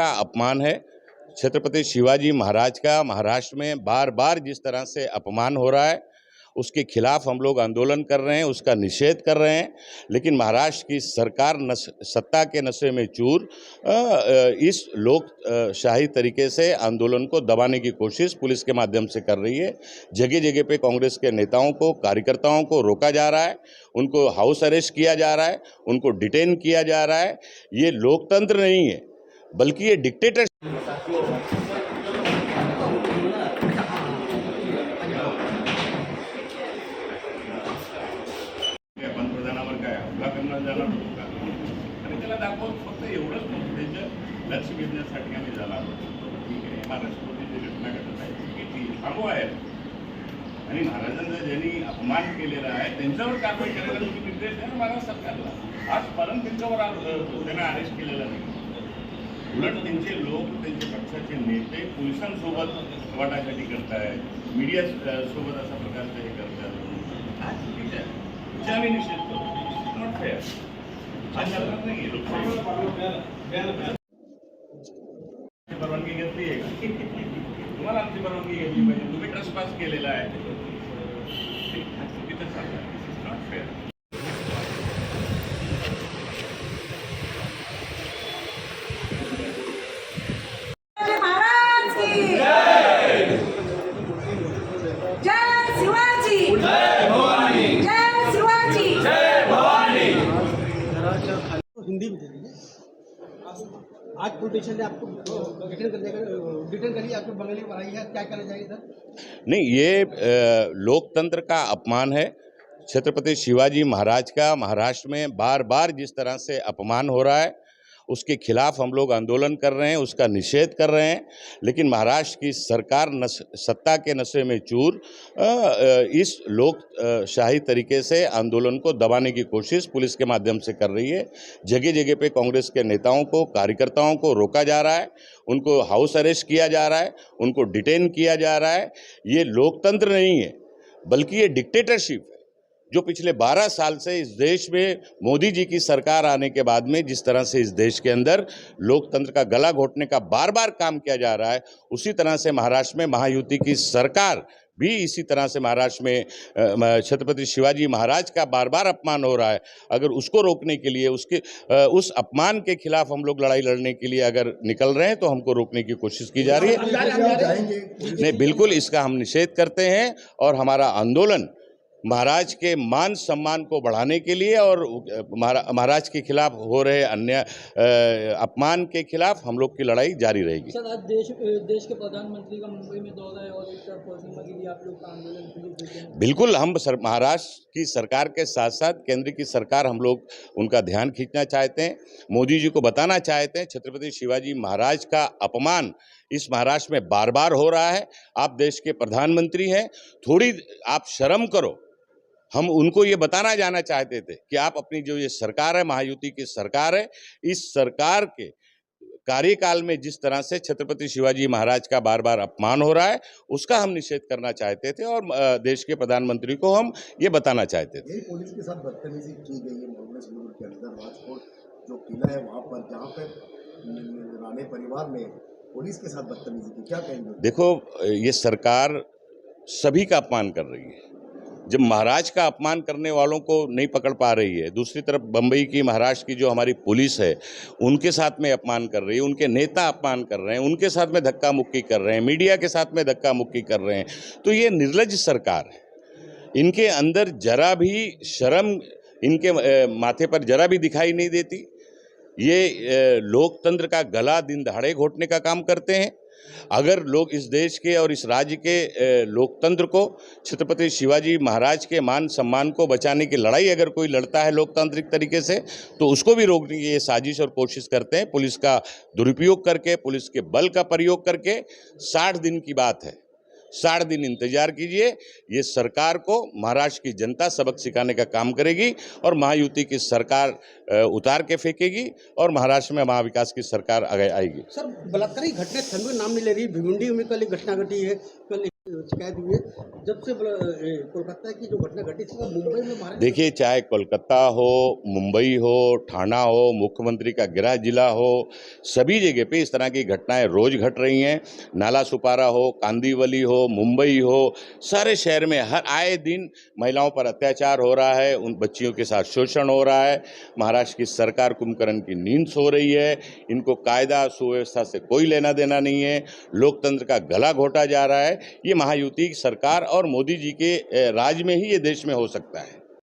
का अपमान है। छत्रपति शिवाजी महाराज का महाराष्ट्र में बार बार जिस तरह से अपमान हो रहा है, उसके खिलाफ हम लोग आंदोलन कर रहे हैं, उसका निषेध कर रहे हैं। लेकिन महाराष्ट्र की सरकार सत्ता के नशे में चूर इस लोकशाही तरीके से आंदोलन को दबाने की कोशिश पुलिस के माध्यम से कर रही है। जगह जगह पे कांग्रेस के नेताओं को, कार्यकर्ताओं को रोका जा रहा है, उनको हाउस अरेस्ट किया जा रहा है, उनको डिटेन किया जा रहा है। ये लोकतंत्र नहीं है, बल्कि ये डिक्टेटर पंतप्रधानावर काय हमला करणार जाणार होतो का आणि त्याला दाखवून फक्त एवढंच नव्हतं, त्याचं लक्ष वेधण्यासाठी आम्ही झाला ठीक आहे, महाराष्ट्रामध्ये जे घटना घडत आहे की ती थांबवा आहे आणि महाराजांचा ज्यांनी अपमान केलेला आहे त्यांच्यावर कारवाई करायला तुम्ही निर्देश द्या ना महाराष्ट्र सरकारला. आजपर्यंत त्यांच्यावर त्यांना अरेस्ट केलेला नाही. उलट त्यांचे लोक, त्यांचे पक्षाचे नेते पोलिसांसोबत वाटाघाटी करतायत, मीडिया सोबत अशा प्रकारचं हे करतात. हा चुकीचं आहे. आम्ही निषेध करतो. Not fair. हा चालणार नाही. परवानगी घेतली आहे का? तुम्हाला आमची परवानगी घेतली पाहिजे. तुम्ही ट्रेसपास केलेला आहे. चुकीचं चालणार. Not fair. हिंदी में दे दीजिए. आज पुलिस स्टेशन ने आपको डिटेन कर लिया, आपको बंगले में आई है, क्या करा जाएगा सर? नहीं, ये लोकतंत्र का अपमान है। छत्रपति शिवाजी महाराज का महाराष्ट्र में बार बार जिस तरह से अपमान हो रहा है, उसके खिलाफ हम लोग आंदोलन कर रहे हैं, उसका निषेध कर रहे हैं। लेकिन महाराष्ट्र की सरकार सत्ता के नशे में चूर इस लोकशाही तरीके से आंदोलन को दबाने की कोशिश पुलिस के माध्यम से कर रही है। जगह जगह पे कांग्रेस के नेताओं को, कार्यकर्ताओं को रोका जा रहा है, उनको हाउस अरेस्ट किया जा रहा है, उनको डिटेन किया जा रहा है। ये लोकतंत्र नहीं है, बल्कि ये डिक्टेटरशिप है, जो पिछले 12 साल से इस देश में मोदी जी की सरकार आने के बाद में जिस तरह से इस देश के अंदर लोकतंत्र का गला घोटने का बार बार काम किया जा रहा है, उसी तरह से महाराष्ट्र में महायुति की सरकार भी इसी तरह से महाराष्ट्र में छत्रपति शिवाजी महाराज का बार बार अपमान हो रहा है। अगर उसको रोकने के लिए, उस अपमान के खिलाफ हम लोग लड़ाई लड़ने के लिए अगर निकल रहे हैं, तो हमको रोकने की कोशिश की जा रही है। नहीं, बिल्कुल इसका हम निषेध करते हैं और हमारा आंदोलन महाराज के मान सम्मान को बढ़ाने के लिए और महाराज के खिलाफ हो रहे अन्य अपमान के खिलाफ हम लोग की लड़ाई जारी रहेगी. सर, आज देश के प्रधानमंत्री का मुंबई में दौरा है और के लिए आप लोग का आंदोलन. बिल्कुल, हम महाराष्ट्र की सरकार के साथ साथ केंद्र की सरकार, हम लोग उनका ध्यान खींचना चाहते हैं. मोदी जी को बताना चाहते हैं छत्रपति शिवाजी महाराज का अपमान इस महाराष्ट्र में बार बार हो रहा है. आप देश के प्रधानमंत्री हैं, थोड़ी आप शर्म करो. हम उनको ये बताना जाना चाहते थे कि आप अपनी जो ये सरकार है, महायुति की सरकार है, इस सरकार के कार्यकाल में जिस तरह से छत्रपति शिवाजी महाराज का बार बार अपमान हो रहा है, उसका हम निषेध करना चाहते थे और देश के प्रधानमंत्री को हम ये बताना चाहते थे. पुलिस के साथ बदतमीजी की गई है मोहम्मद के अंदर, राजकोट जो किला है वहाँ पर, जहाँ पर राणे परिवार ने पुलिस के साथ बदतमीजी की, क्या कहेंगे? देखो, ये सरकार सभी का अपमान कर रही है. जब महाराज का अपमान करने वालों को नहीं पकड़ पा रही है, दूसरी तरफ बम्बई की, महाराष्ट्र की जो हमारी पुलिस है, उनके साथ में अपमान कर रही है, उनके नेता अपमान कर रहे हैं, उनके साथ में धक्का मुक्की कर रहे हैं, मीडिया के साथ में धक्का मुक्की कर रहे हैं, तो ये निर्लज्ज सरकार है. इनके अंदर जरा भी शर्म, इनके माथे पर जरा भी दिखाई नहीं देती. ये लोकतंत्र का गला दिन दहाड़े घोटने का काम करते हैं. अगर लोग इस देश के और इस राज्य के लोकतंत्र को, छत्रपति शिवाजी महाराज के मान सम्मान को बचाने की लड़ाई अगर कोई लड़ता है लोकतांत्रिक तरीके से, तो उसको भी रोकने की ये साजिश और कोशिश करते हैं. पुलिस का दुरुपयोग करके, पुलिस के बल का प्रयोग करके. 60 दिन की बात है, 60 दिन इंतजार कीजिए. ये सरकार को महाराष्ट्र की जनता सबक सिखाने का काम करेगी और महायुति की सरकार उतार के फेंकेगी और महाराष्ट्र में महाविकास की सरकार आगे आएगी. सर, बलात्कारी घटना थनवे नाम नहीं ले रही. भिवंडी में कल एक घटना घटी है. शिकायत हुई है जब से कोलकाता की जो घटना घटी थी वो मुंबई में महाराष्ट्र देखिए, चाहे कोलकाता हो, मुंबई हो, ठाणा हो, मुख्यमंत्री का गृह जिला हो, सभी जगह पे इस तरह की घटनाएं रोज घट रही हैं। नाला सुपारा हो, कांदीवली हो, मुंबई हो, सारे शहर में हर आए दिन महिलाओं पर अत्याचार हो रहा है, उन बच्चियों के साथ शोषण हो रहा है। महाराष्ट्र की सरकार कुंभकर्ण की नींद सो रही है। इनको कायदा सुव्यवस्था से कोई लेना देना नहीं है। लोकतंत्र का गला घोटा जा रहा है। ये महायुति की सरकार और मोदी जी के राज में ही ये देश में हो सकता है।